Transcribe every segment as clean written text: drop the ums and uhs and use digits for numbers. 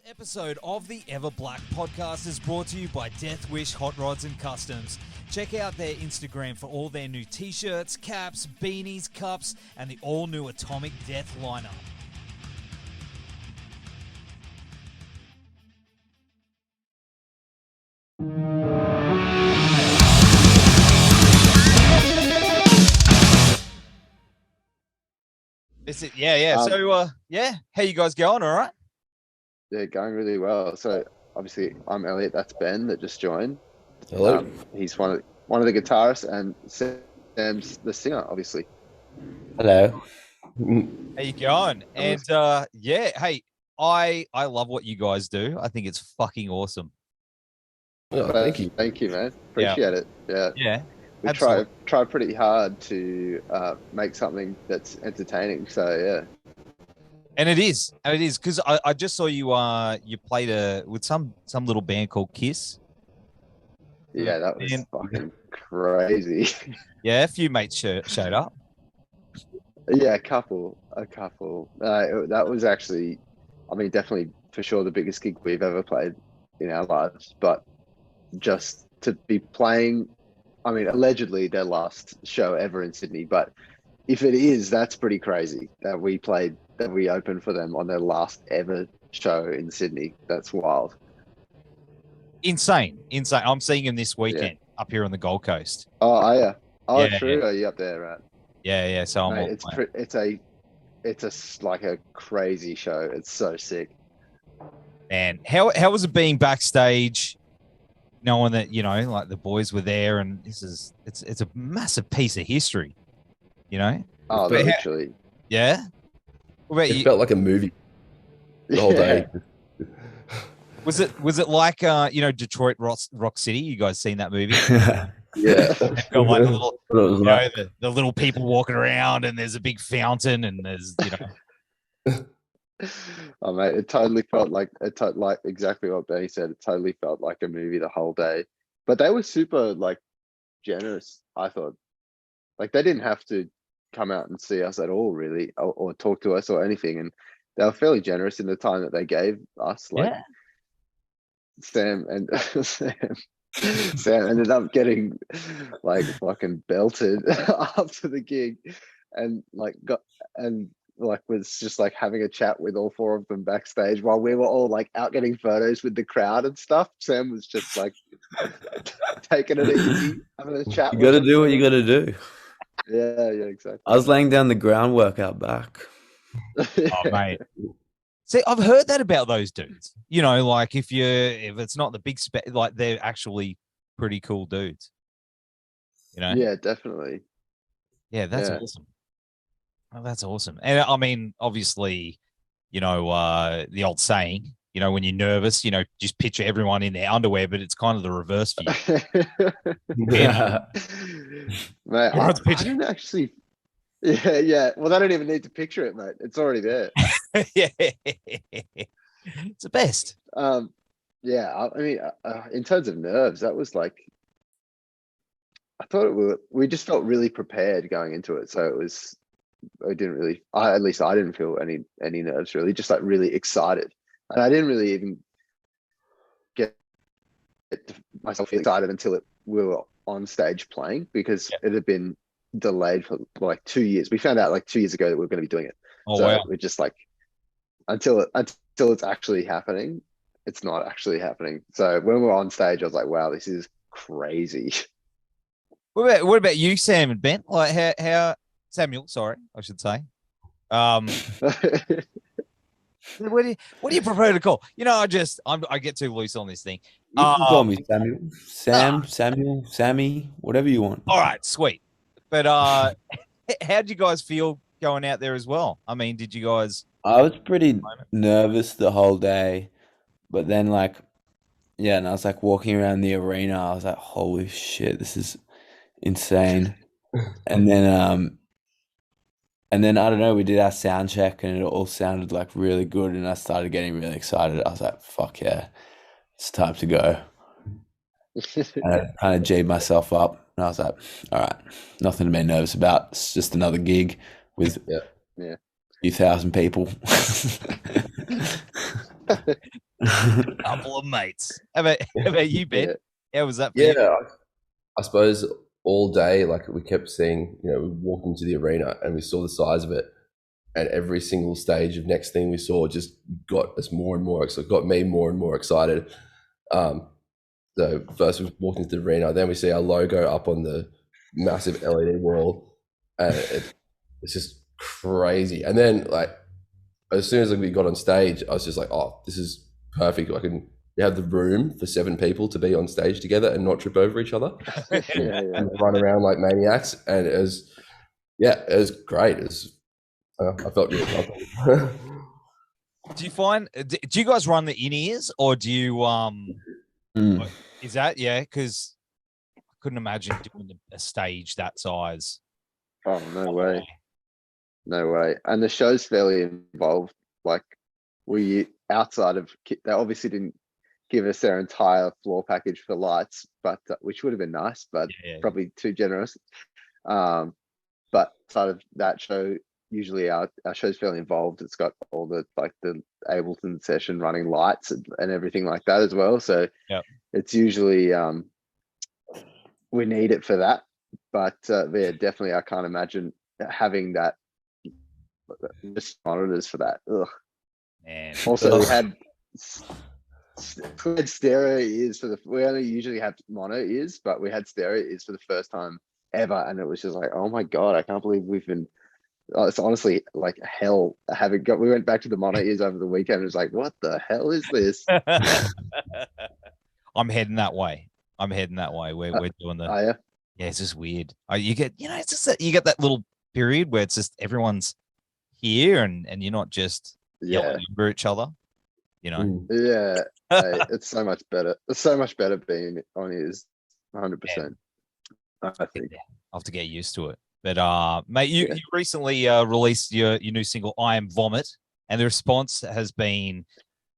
Episode of the Everblack Podcast is brought to you by Death Wish Hot Rods and Customs. Check out their Instagram for all their new t-shirts, caps, beanies, cups, and the all-new Atomic Death lineup. That's it. Yeah. So, how you guys going? All right? Yeah, going really well. So obviously I'm Elliot, that's Ben that just joined. Hello. He's one of the guitarists, and Sam's the singer, obviously. Hello. How you going? And hey, I love what you guys do. I think it's fucking awesome. Oh, thank you. Thank you, man. Appreciate it. Yeah. Yeah. We try pretty hard to make something that's entertaining. So yeah. And it is because I just saw you you played with some little band called Kiss. Yeah, that was fucking crazy. Yeah, a few mates showed up. Yeah, a couple. That was actually, I mean, definitely for sure the biggest gig we've ever played in our lives. But just to be playing, I mean, allegedly their last show ever in Sydney, but if it is, that's pretty crazy that we opened for them on their last ever show in Sydney. That's wild. Insane. I'm seeing him this weekend up here on the Gold Coast. Oh, yeah. Oh, yeah, true. Yeah. Are you up there, right? Yeah. So Mate, it's like a crazy show. It's so sick. Man, how was it being backstage, knowing that like the boys were there, and it's a massive piece of history, Oh, but literally. Yeah. What about It you? felt like a movie the whole day. Was it like Detroit Rock City? You guys seen that movie? Yeah. Got like the little people walking around, and there's a big fountain, and there's Oh mate, it totally felt like exactly what Benny said. It totally felt like a movie the whole day. But they were super like generous, I thought. Like they didn't have to come out and see us at all, really, or talk to us or anything, and they were fairly generous in the time that they gave us. Like Sam ended up getting like fucking belted after the gig, and was just like having a chat with all four of them backstage while we were all like out getting photos with the crowd and stuff. Sam was just like taking it easy, having a chat. You got to do what you got to do. Yeah, exactly. I was laying down the groundwork out back. Oh, mate. See, I've heard that about those dudes. Like if it's not the big like they're actually pretty cool dudes. Yeah, definitely. Yeah, that's awesome. Oh, that's awesome. And I mean, obviously, the old saying, when you're nervous, just picture everyone in their underwear, but it's kind of the reverse for you. Mate, I didn't actually. Yeah. Well, they don't even need to picture it, mate. It's already there. Yeah, it's the best. Yeah. I mean, in terms of nerves, that was like, I thought we just felt really prepared going into it. So it was, at least I didn't feel any nerves really, just like really excited. And I didn't really even get myself excited until we were on stage playing, because it had been delayed for like 2 years. We found out like 2 years ago that we were going to be doing it. Oh, so wow. we're just like, until it's actually happening, it's not actually happening. So when we're on stage, I was like, wow, this is crazy. What about you, Sam and Ben? Like how Samuel, sorry, I should say. What do you prefer to call? I get too loose on this thing. You can call me Samuel, Samuel, Sammy, whatever you want. All right, sweet. But how'd you guys feel going out there as well? I mean, did you guys? I was pretty nervous the whole day, but then and I was like walking around the arena. I was like, holy shit, this is insane. And then I don't know, we did our sound check and it all sounded like really good, and I started getting really excited. I was like, fuck yeah, it's time to go. And I kind of G'd myself up, and I was like, all right, nothing to be nervous about. It's just another gig with a few thousand people. Couple of mates. How about you, Ben? Yeah. How was that for you? Yeah, I suppose all day, like we kept seeing, we walked into the arena and we saw the size of it, and every single stage of next thing we saw just got us more and more, so it got me more and more excited. So first we walked into the arena, then we see our logo up on the massive LED wall, and it's just crazy. And then like as soon as we got on stage, I was just like, oh, this is perfect. We have the room for 7 people to be on stage together and not trip over each other and run around like maniacs. And it was great. I felt really comfortable. Do you guys run the in-ears, or do you, is that, because I couldn't imagine doing a stage that size. Oh, no way. No way. And the show's fairly involved. Like outside of, they obviously didn't give us their entire floor package for lights, but which would have been nice, but probably too generous. But outside of that show, usually our show's fairly involved. It's got all the Ableton session running lights and everything like that as well. So it's usually we need it for that. But definitely I can't imagine having that just monitors for that. Ugh. Man. Also, we had stereo ears we only usually have mono ears, but we had stereo ears for the first time ever, and it was just like, oh my god, I can't believe we've been. It's honestly like hell. We went back to the mono ears over the weekend. It was like, what the hell is this? I'm heading that way. We're doing the. Oh, yeah. Yeah, it's just weird. You get, it's just that you get that little period where it's just everyone's here and you're not just yelling over each other. Yeah, it's so much better. It's so much better being on ears, 100%. I think I'll have to get used to it. But mate, you recently released your new single "I Am Vomit," and the response has been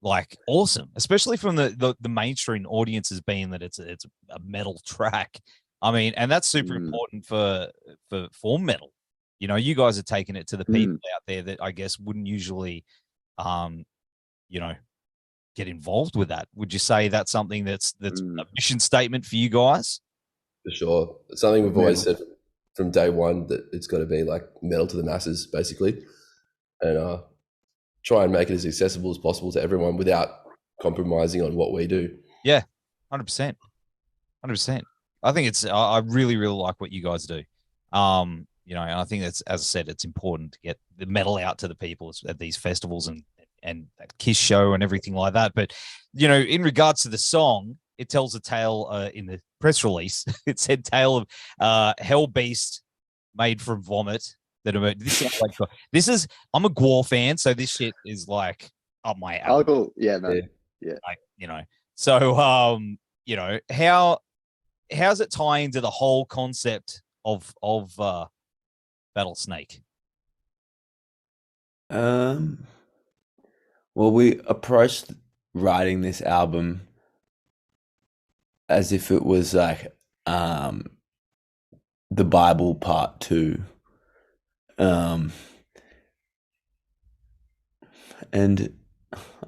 like awesome, especially from the mainstream audience, has been that it's a metal track. I mean, and that's super important for metal. You guys are taking it to the people out there that I guess wouldn't usually, get involved with that. Would you say that's something that's a mission statement for you guys? For sure. It's something we've always said from day one, that it's got to be like metal to the masses, basically, and try and make it as accessible as possible to everyone without compromising on what we do. Yeah, 100%. 100%. I think I really, really like what you guys do. And I think that's, as I said, it's important to get the metal out to the people at these festivals and that Kiss show and everything like that. But, in regards to the song, it tells a tale in the press release. It said tale of hell beast made from vomit. I'm a Gwar fan, so this shit is like up my alley. Oh, cool. Yeah, man. Yeah. So, how's it tie into the whole concept of Battlesnake? Well, we approached writing this album as if it was like the Bible part 2. And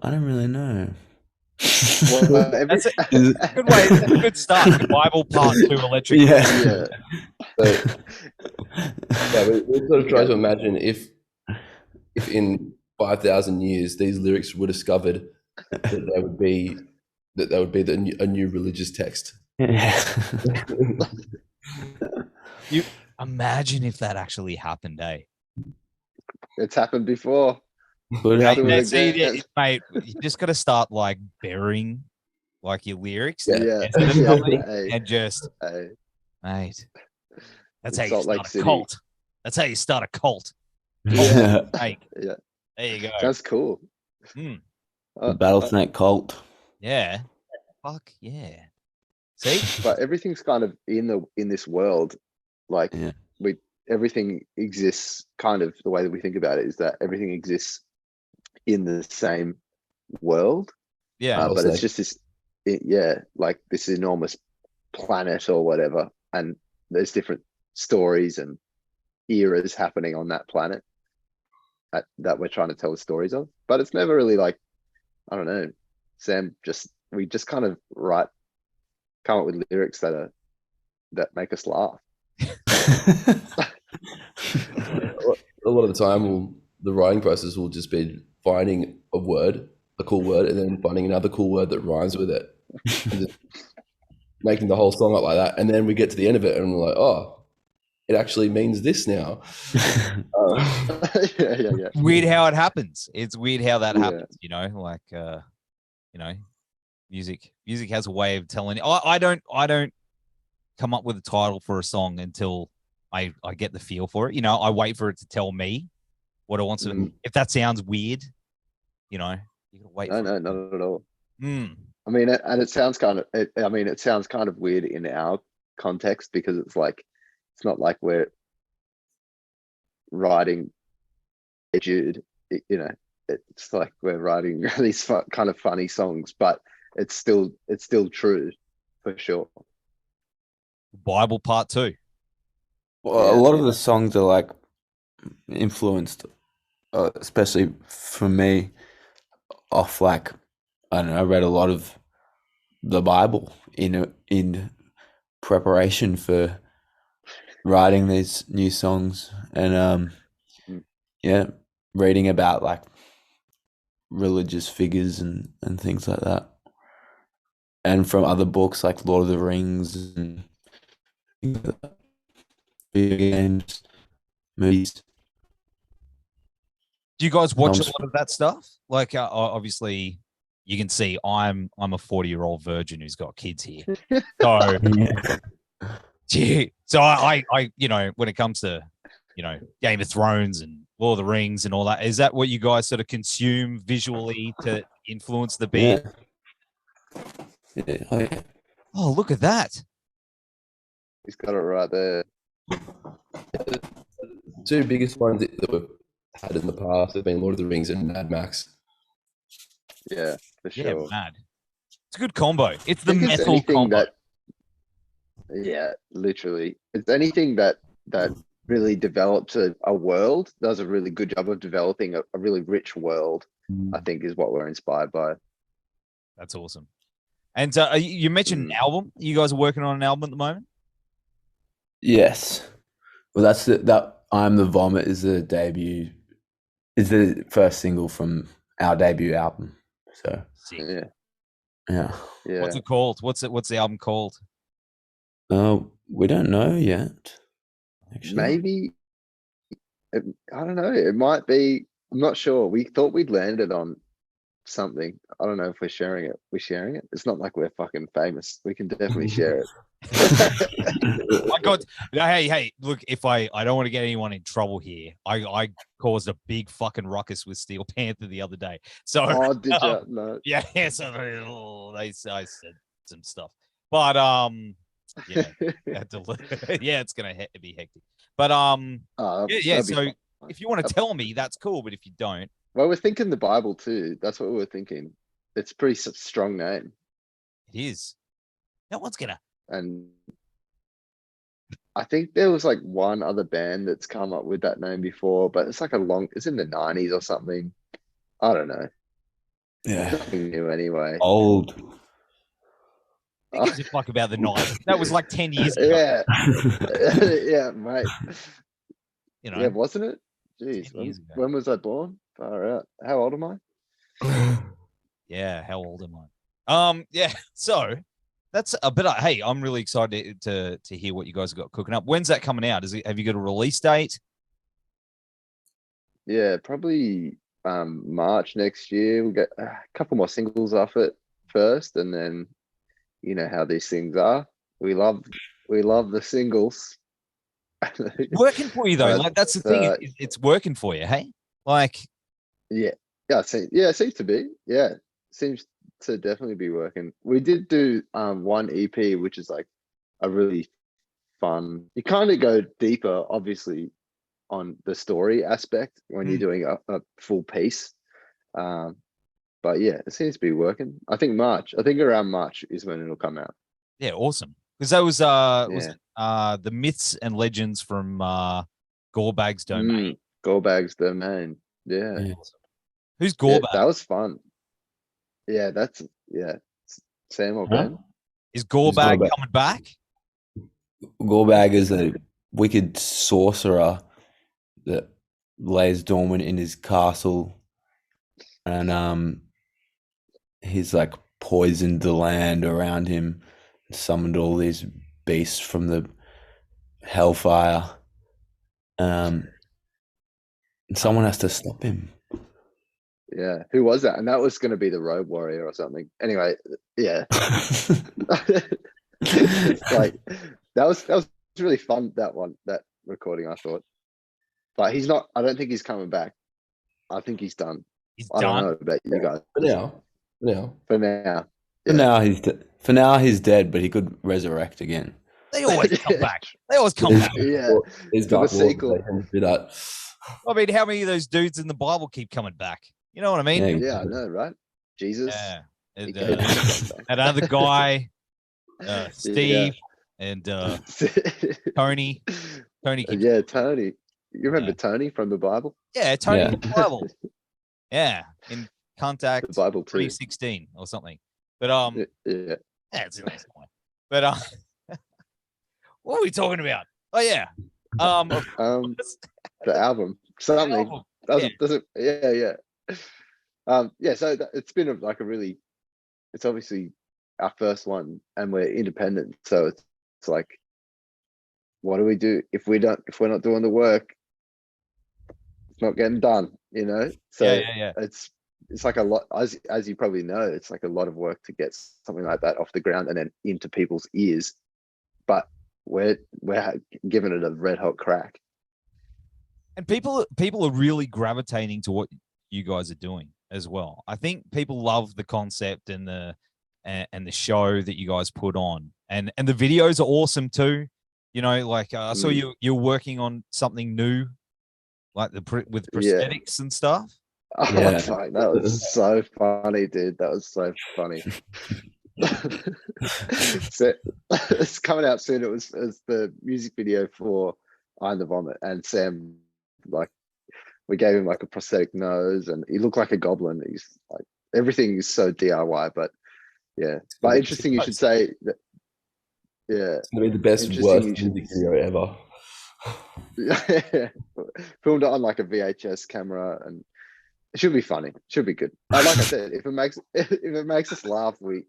I don't really know. Well, that's a good way. That's a good start. The Bible part 2 electric. Yeah. So, we sort of try to imagine if in 5,000 years these lyrics were discovered, that they would be a new religious text. Yeah. You imagine if that actually happened, eh? It's happened before. Mate, you just got to start like burying like your lyrics, and just, mate. That's how you start a cult. That's how you start a cult. Yeah. Yeah. There you go. That's cool. Battlesnake cult. Yeah. Fuck yeah. See? But everything's kind of in this world, like everything exists kind of the way that we think about it is that everything exists in the same world. Yeah. But it's just this, like this enormous planet or whatever. And there's different stories and eras happening on that planet that we're trying to tell the stories of. But it's never really like, I don't know, Sam, we just kind of come up with lyrics that make us laugh. A lot of the time, the writing process will just be finding a cool word, and then finding another cool word that rhymes with it, and just making the whole song up like that. And then we get to the end of it, and we're like, oh, it actually means this now. Yeah. Weird how it happens. It's weird how that happens. You know, like music has a way of telling. I don't come up with a title for a song until I get the feel for it. You know, I wait for it to tell me what it wants to. If that sounds weird, you know, you gotta wait. No, not at all. Mm. I mean, and it sounds kind of weird in our context, because it's not like we're writing Jude, you know. It's like we're writing these kind of funny songs, but it's still true for sure. Bible part 2. Well, a lot of the songs are like influenced, especially for me, off like, I don't know, I read a lot of the Bible in preparation for writing these new songs, and reading about like religious figures and things like that, and from other books like Lord of the Rings and things like that. Video games, movies. Do you guys watch a lot of that stuff? Like, obviously, you can see I'm a 40-year-old virgin who's got kids here. So, so I you know, when it comes to, you know, Game of Thrones and Lord of the Rings and all that, is that what you guys sort of consume visually to influence the band? Yeah. Oh, look at that. He's got it right there. The 2 biggest ones that we've had in the past have been Lord of the Rings and Mad Max. Yeah, for sure. Yeah, mad. It's a good combo. It's the metal combo. Yeah, literally. It's anything that really develops a world, does a really good job of developing a really rich world, I think, is what we're inspired by. That's awesome. And you mentioned an album. You guys are working on an album at the moment? Yes. Well, that's that I'm the Vomit is the first single from our debut album. So sick. Yeah. What's it called? What's the album called? We don't know yet. Actually. Maybe I don't know. It might be. I'm not sure. We thought we'd landed on something. I don't know if we're sharing it. We're sharing it. It's not like we're fucking famous. We can definitely share it. My God. Hey, look, if I don't want to get anyone in trouble here. I caused a big fucking ruckus with Steel Panther the other day. So did you? No. Yeah, so I said some stuff. But yeah, it's gonna be hectic. But so if you want to tell me, that's cool. But if you don't, well, we're thinking the Bible too. That's what we were thinking. It's a pretty strong name. It is. No one's gonna. And I think there was like one other band that's come up with that name before, but it's like it's in the 90s or something. I don't know. Yeah. Nothing new anyway. Old. Who gives a fuck about the 90s? That was like 10 years ago. Yeah. Yeah, mate. You know. Yeah, wasn't it? Jeez. When was I born? Far out. How old am I? Yeah, how old am I? Yeah, so that's a bit. Hey, I'm really excited to hear what you guys have got cooking up. When's that coming out? Have you got a release date? Yeah, probably March next year. We'll get a couple more singles off it first, and then you know how these things are. We love the singles. Working for you though, like that's the thing. It's working for you, hey? Like, yeah, it seems to be. Yeah, seems to definitely be working. We did do one EP, which is like a really fun. You kind of go deeper, obviously, on the story aspect when you're doing a full piece. But yeah, it seems to be working. I think around March is when it'll come out. Yeah, awesome. Because that was the myths and legends from Gorebag's Domain. Gorebag's Domain. Yeah. Who's Gorebag? That was fun. Yeah, that's Sam or Huh? Ben. Is Gorebag Gorebag. coming back? Gorbag is a wicked sorcerer that lays dormant in his castle, and he's like poisoned the land around him, summoned all these beasts from the hellfire. And someone has to stop him. Yeah, who was that? And that was going to be the Road Warrior or something. Anyway, yeah, it's like that was really fun. That recording, I thought, but he's not. I don't think he's coming back. I think he's done. He's I don't done. know about you guys. For now. For now, For now he's dead, but he could resurrect again. They always come back. They always come back. yeah. He's For the Dark Lord, sequel. they tend to do that. I mean, how many of those dudes in the Bible keep coming back? You know what I mean? Yeah. Yeah, I know, right? Jesus. Yeah. he And, came back. that other guy, Steve, and Tony. Tony keeps Yeah, Tony. You remember Yeah. Tony from the Bible? Yeah, Tony Yeah. in the Bible. Yeah, in Contact The Bible too. 2016 or something. But Yeah. yeah, it's in there somewhere. But what are we talking about? Oh yeah, The album. Something. album. Doesn't yeah. Yeah, so it's been like a really, it's obviously our first one and we're independent. So it's like, what do we do if we're not doing the work? It's not getting done, you know? So yeah. it's like a lot, as you probably know, it's like a lot of work to get something like that off the ground and then into people's ears. But we're giving it a red hot crack. And people are really gravitating to what you guys are doing as well. I think people love the concept and the show that you guys put on, and the videos are awesome too. You know, like I saw you're working on something new, like with prosthetics and stuff. Oh, Yeah. fuck, that was so funny, dude. That was so funny. So, it's coming out soon. It was the music video for "I Am the Vomit," and Sam, like, we gave him like a prosthetic nose, and he looked like a goblin. He's like, everything is so DIY, but yeah. But interesting, you should say that. Yeah, It's gonna be the best worst music video ever. yeah. Filmed it on like a VHS camera, and it should be funny. Should be good. Like I said, if it makes us laugh, we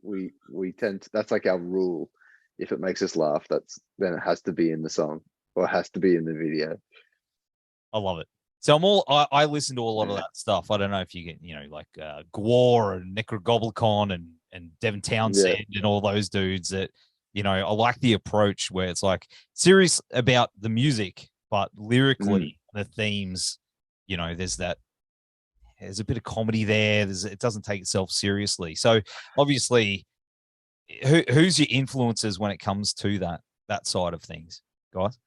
tend to, that's like our rule. If it makes us laugh, then it has to be in the song or it has to be in the video. I love it. So I listen to a lot of that stuff. I don't know if you get, you know, like Gwar and Necrogoblicon and Devin Townsend and all those dudes that, you know, I like the approach where it's like serious about the music, but lyrically the themes, you know, there's a bit of comedy there. It doesn't take itself seriously. So obviously, who's your influences when it comes to that side of things, guys?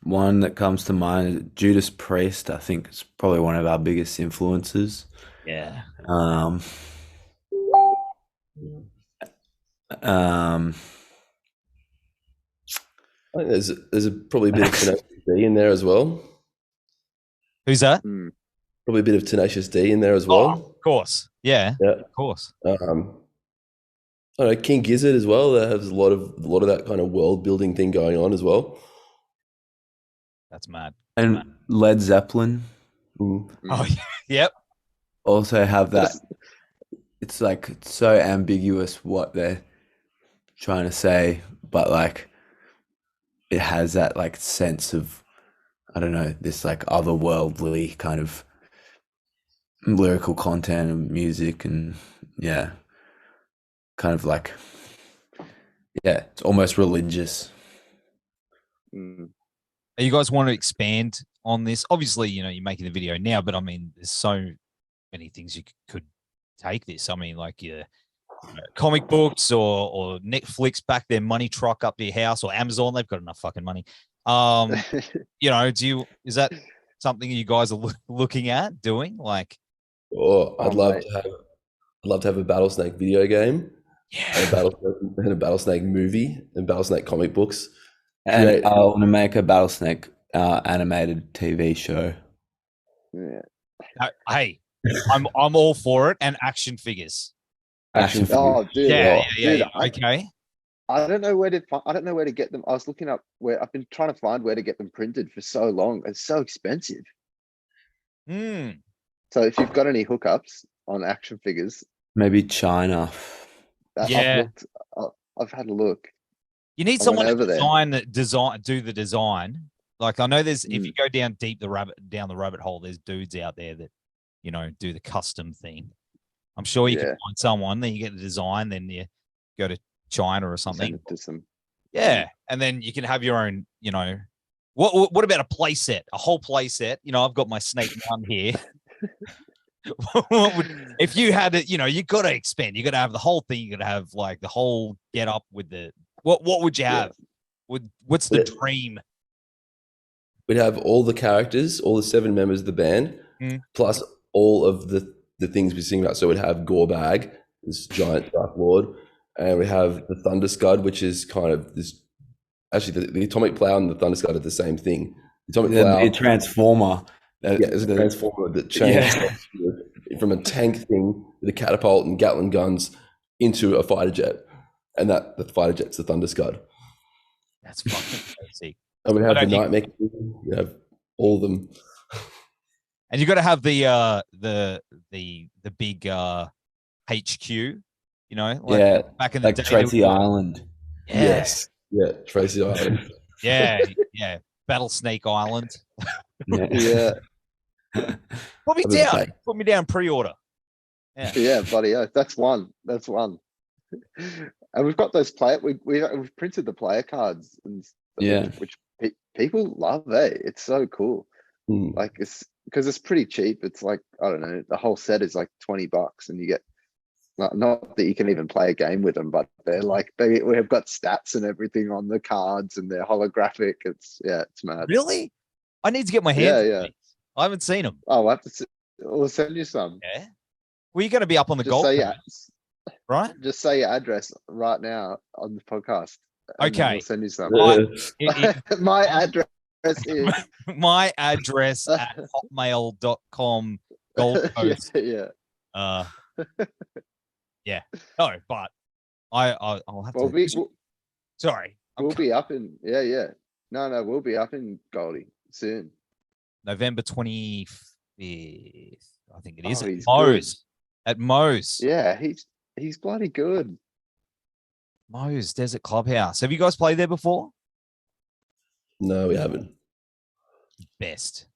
One that comes to mind is Judas Priest. I think it's probably one of our biggest influences. Yeah. I think there's probably a bit of Tenacious D in there as well. Who's that? Probably a bit of Tenacious D in there as well. Oh, of course. Yeah. Of course. I don't know, King Gizzard as well. That has a lot of that kind of world building thing going on as well. That's mad. And Led Zeppelin. Oh, yep. Also have that. It's like it's so ambiguous what they're trying to say, but like it has that like sense of, I don't know, this like otherworldly kind of lyrical content and music, and yeah, kind of like, yeah, it's almost religious. You guys want to expand on this? Obviously, you know, you're making the video now, but I mean, there's so many things you could take this. I mean, like your comic books or Netflix back their money truck up to your house, or Amazon, they've got enough fucking money. You know, is that something you guys are looking at doing? Like, I'd love to have a Battlesnake video game, and a Battlesnake movie, and Battlesnake comic books. And I want to make a Battlesnake animated TV show. Yeah, Hey, I'm all for it. And action figures. Action Oh, dude. Yeah. Dude, Okay. I don't know where to get them. I was looking up where I've been trying to find where to get them printed for so long. It's so expensive. Hmm. So if you've got any hookups on action figures, Maybe China. Yeah. I've had a look. You need I someone went to over there. do the design. Like I know there's if Mm. you go down the rabbit hole, there's dudes out there that, do the custom thing. I'm sure you can Yeah. find someone, then you get the design, then you go to China or Send something. it to some. Yeah. And then you can have your own, what about a play set? A whole play set? I've got my Snake Mountain here. If you had it, you got to expand. You got to have the whole thing. You got to have like the whole get up with the what would you have? What's the dream? We'd have all the characters, all the 7 members of the band, plus all of the things we sing about. So we'd have Gorebag, this giant Dark Lord, and we have the Thunder Scud, which is kind of this. Actually, the Atomic Plow and the Thunder Scud are the same thing. The Atomic Plow, a transformer. it's a transformer that changes from a tank thing with a catapult and Gatling guns into a fighter jet, and the fighter jet's the Thunder Scud. That's fucking crazy. And we have the Nightmare King. We have all of them. And you got to have the big HQ, back in the day. Tracy Island. Yeah. Yes. Yeah, Tracy Island. Yeah. Battlesnake Island. Yeah. Put me down pre-order. Yeah, buddy. Yeah, that's one. And we've got those we've printed the player cards and stuff, which people love. It's so cool. Like it's because it's pretty cheap. It's like, I don't know, the whole set is like $20 and you get not that you can even play a game with them, but they're like we have got stats and everything on the cards and they're holographic. It's mad. Really? I need to get my hands. Yeah. I haven't seen them. Oh, we'll send you some. Yeah. Well, you're going to be up on the Gold Coast, right? Just say your address right now on the podcast. Okay. We'll send you some. My address is my address at hotmail.com Gold Coast. Yeah. Yeah. No, but I'll have to. Sorry. We'll be up in No, we'll be up in Goldie soon. November 25th, I think it is. At Moe's. Yeah, he's bloody good. Moe's Desert Clubhouse. Have you guys played there before? No, we haven't. Best.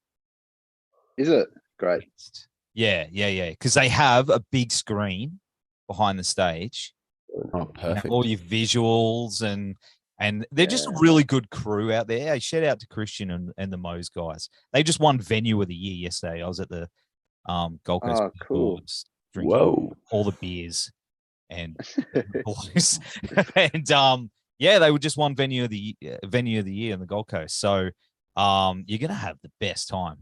Is it? Great. Best. Yeah. Because they have a big screen behind the stage. Oh, perfect. All your visuals and they're just a really good crew out there. Hey, shout out to Christian and the Moe's guys. They just won Venue of the Year yesterday. I was at the Gold Coast. Oh, cool. Drinking all the beers and and they were just won Venue of the Year on the Gold Coast. So you're gonna have the best time.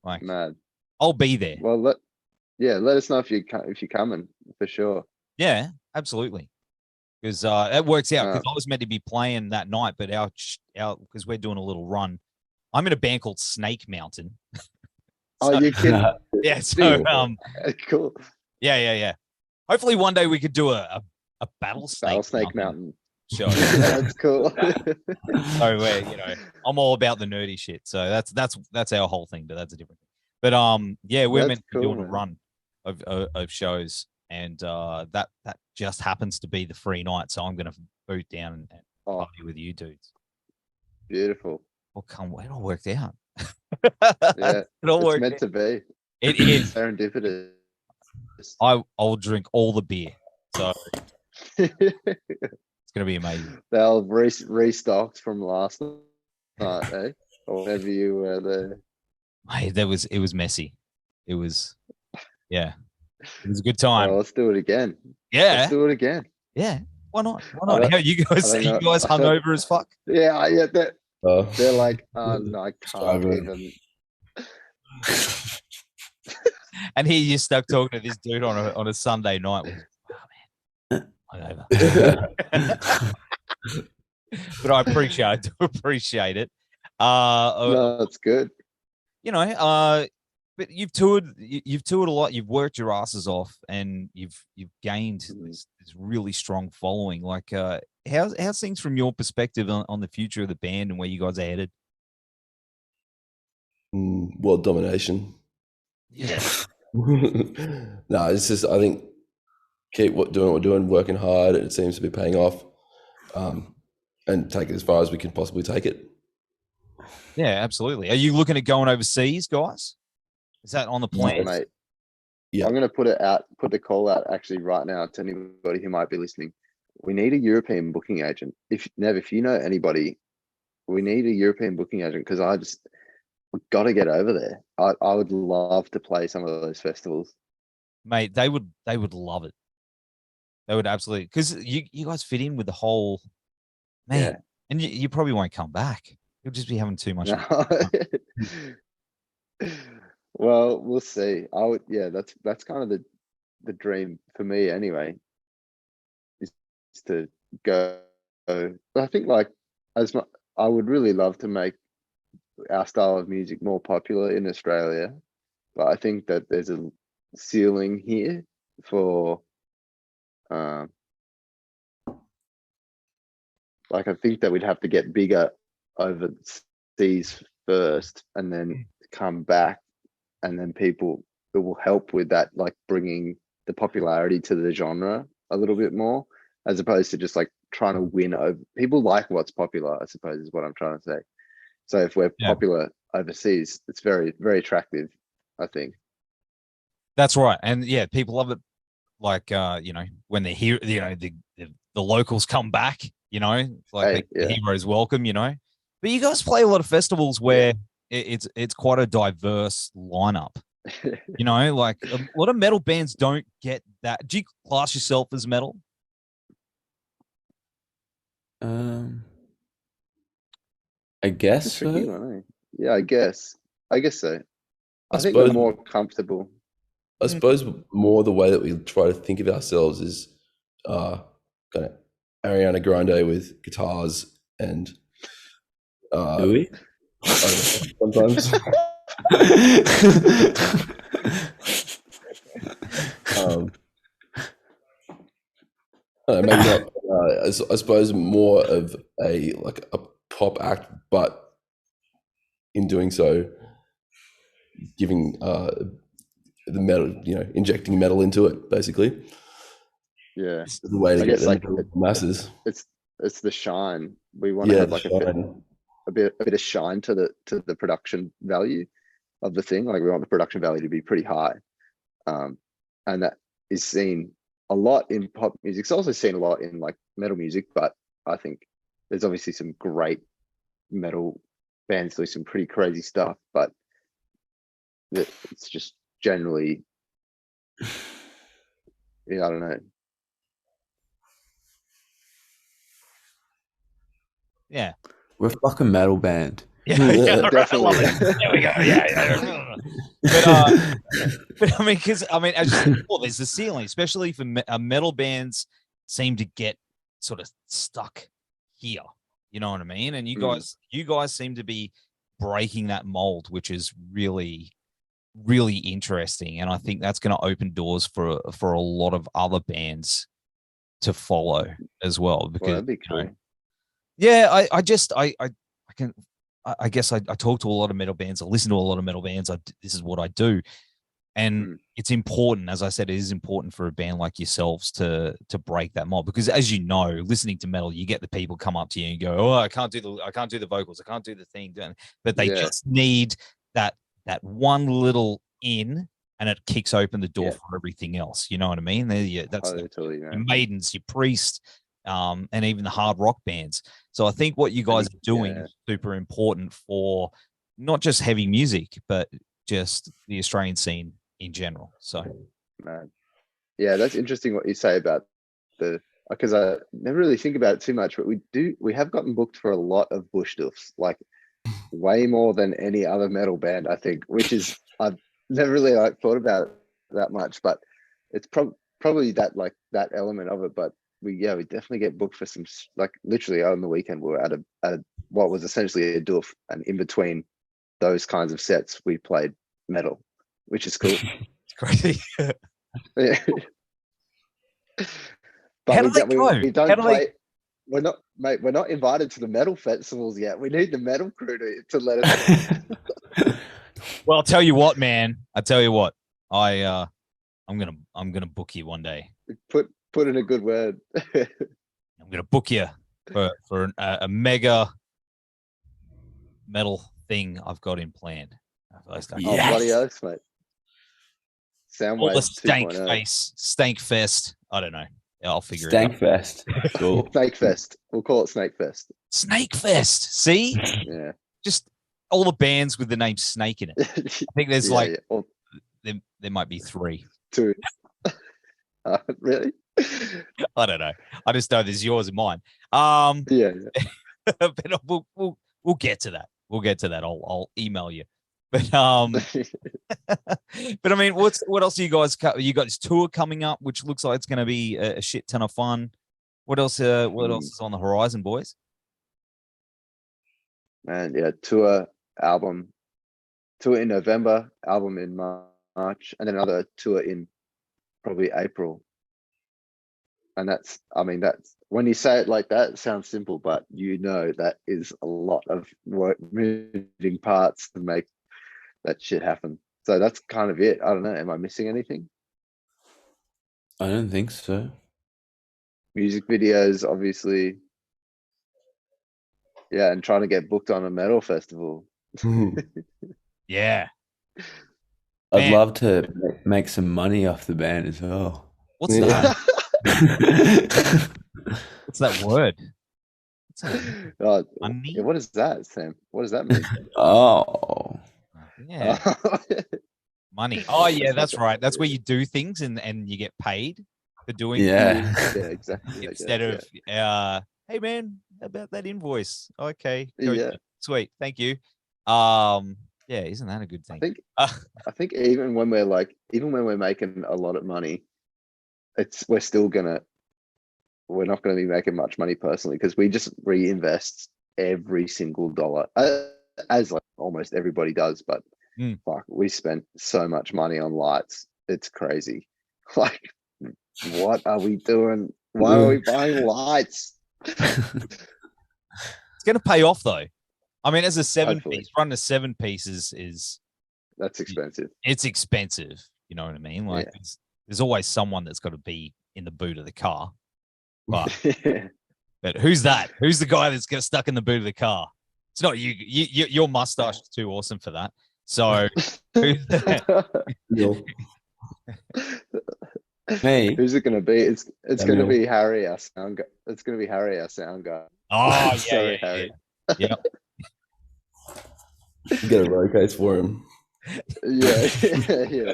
Like, mad. I'll be there. Well, let us know if you're coming for sure. Yeah, absolutely. Because it works out. Because I was meant to be playing that night, but our because we're doing a little run. I'm in a band called Snake Mountain. So, you kidding? Yeah. So cool. Yeah. Hopefully one day we could do a Battlesnake Mountain show. That's cool. So I'm all about the nerdy shit. So that's our whole thing, but that's a different thing. But we're meant to be doing a run of shows. And that just happens to be the free night, so I'm going to boot down and party with you dudes. Beautiful. Well, it all worked out. Yeah, it all worked. Meant to be. It is serendipitous. I'll drink all the beer, so it's going to be amazing. They'll restocked from last night, eh? Or whenever you were there. Hey, it was messy. It was, yeah. It was a good time. Let's do it again. Yeah. Let's do it again. Yeah. Why not? How you guys hungover as fuck? Yeah. They're like, no, I can't even. And here you stuck talking to this dude on a Sunday night. Hungover. But I appreciate it. No, it's good. But you've toured a lot. You've worked your asses off, and you've gained this really strong following. Like, how's things from your perspective on the future of the band and where you guys are headed? World domination. Yeah. No, it's just, I think, keep doing what we're doing, working hard. It seems to be paying off, and take it as far as we can possibly take it. Yeah, absolutely. Are you looking at going overseas, guys? Is that on the plan? Mate, Yeah. I'm going to put the call out actually right now to anybody who might be listening. We need a European booking agent. If you know anybody, we need a European booking agent, because we've got to get over there. I would love to play some of those festivals. Mate, they would love it. They would absolutely, because you guys fit in with the whole, man. Yeah. And you probably won't come back. You'll just be having too much. Well, we'll see. That's kind of the dream for me anyway, is to go. I think I would really love to make our style of music more popular in Australia, but I think that there's a ceiling here for I think that we'd have to get bigger overseas first and then come back, and then it will help with that, like bringing the popularity to the genre a little bit more, as opposed to just like trying to win over people. Like what's popular, I suppose, is what I'm trying to say. So if we're popular overseas, it's very, very attractive, I think. That's right. And yeah, people love it. Like, when they hear, the locals come back, it's like the heroes welcome, But you guys play a lot of festivals where it's quite a diverse lineup. Like a lot of metal bands don't get that. Do you class yourself as metal? I guess so. One, eh? Yeah, I guess so. I think suppose we're more comfortable. I suppose more the way that we try to think of ourselves is kind of Ariana Grande with guitars and Do we? sometimes. Maybe not. I suppose more of a pop act, but in doing so, giving the metal, injecting metal into it, basically. Yeah, it's the way to get the masses. It's the shine. We want to have like a bit of shine to the production value of the thing. Like we want the production value to be pretty high, and that is seen a lot in pop music. It's also seen a lot in like metal music, but I think there's obviously some great metal bands doing some pretty crazy stuff, but it's just generally, I don't know. Yeah, we're a fucking metal band. Yeah, definitely. There we go. Yeah. But I mean, as you said before, there's the ceiling, especially for metal bands seem to get sort of stuck here. You know what I mean? And you guys seem to be breaking that mold, which is really, really interesting. And I think that's going to open doors for a lot of other bands to follow as well. Because that'd be cool. Yeah, I guess I talk to a lot of metal bands. I listen to a lot of metal bands. This is what I do. And it's important, as I said, it is important for a band like yourselves to break that mold, because as you know, listening to metal, you get the people come up to you and go, "Oh, I can't do the vocals, I can't do the thing," but they just need that one little in, and it kicks open the door for everything else. You know what I mean? That's totally, your Maidens, your Priest, and even the hard rock bands. So I think what you guys are doing is super important for not just heavy music, but just the Australian scene in general. So, yeah, that's interesting what you say about because I never really think about it too much, but we have gotten booked for a lot of bush doofs, like way more than any other metal band, I think, which is I've never really thought about it that much, but it's probably that element of it. But we definitely get booked for some, like literally on the weekend we were at a what was essentially a doof, and in between those kinds of sets we played metal. which is cool. It's crazy. Yeah. But How do they go? we don't How do play. We're not, mate. We're not invited to the metal festivals yet. We need the metal crew to let us. Well, I'll tell you what, man. I tell you what. I'm gonna book you one day. Put in a good word. I'm gonna book you for a mega metal thing I've got in plan. Oh, bloody oath, mate. Soundwave All the stank 2.0. face, stank fest. I don't know. I'll figure Stank it out. Fest. Cool. Snake Fest. We'll call it Snake Fest. Snake Fest. See? Yeah. Just all the bands with the name Snake in it. I think there's Or there might be 3. 2. Really? I don't know. I just know there's yours and mine. Yeah. But we'll get to that. We'll get to that. I'll email you. But but I mean, what else are you guys? You got this tour coming up, which looks like it's going to be a shit ton of fun. What else? What else is on the horizon, boys? And yeah, tour in November, album in March, and then another tour in probably April. And that's when you say it like that, it sounds simple, but that is a lot of work, moving parts to make that shit happen. So that's kind of it. I don't know. Am I missing anything? I don't think so. Music videos, obviously. Yeah, and trying to get booked on a metal festival. Yeah. I'd Man. love to make some money off the band as well. What's Yeah. that? What's that word? What's that? Yeah, what is that, Sam? What does that mean? Oh. Yeah. Money. Oh yeah, that's right. That's where you do things and you get paid for doing Yeah. Yeah, exactly. instead of hey man, how about that invoice? Okay. Yeah. Sweet. Thank you. Yeah, isn't that a good thing? I think even when we're making a lot of money, we're not gonna be making much money personally, because we just reinvest every single dollar, as like almost everybody does. But fuck, we spent so much money on lights. It's crazy. Like, what are we doing? Why are we buying lights? It's gonna pay off though. I mean, as a 7-piece, Hopefully. running a 7-piece is That's expensive. it's expensive. You know what I mean? Like there's always someone that's got to be in the boot of the car. But who's that? Who's the guy that's got stuck in the boot of the car? It's not you. Your mustache is too awesome for that. So who's that? Me? Who's it gonna be? It's gonna be Harry, our sound guy. It's gonna be Harry, our sound guy. Oh yeah, Sorry, yeah, Harry. yeah. Get a road case for him. Yeah.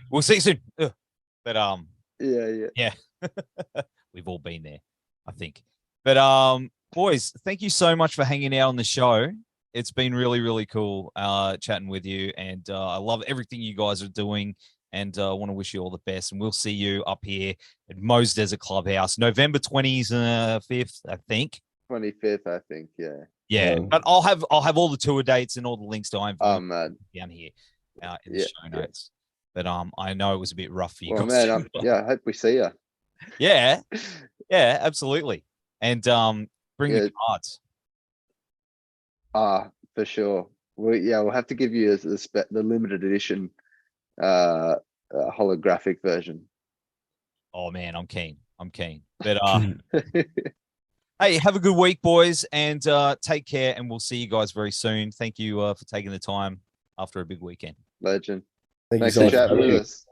We'll see soon. But Yeah. we've all been there, I think. But boys, thank you so much for hanging out on the show. It's been really, really cool chatting with you, and I love everything you guys are doing, and I want to wish you all the best. And we'll see you up here at Mo's Desert Clubhouse, November 25th, I think. 25th, I think. Yeah. Yeah, but I'll have all the tour dates and all the links to down here in the show notes. But I know it was a bit rough for you Well, guys. man, I hope we see you. Yeah, absolutely. And bring the cards. For sure. We'll have to give you the limited edition holographic version. Oh man, I'm keen. But hey, have a good week, boys, and take care, and we'll see you guys very soon. Thank you for taking the time after a big weekend. Legend. Thank Thanks you so for much. chatting with us.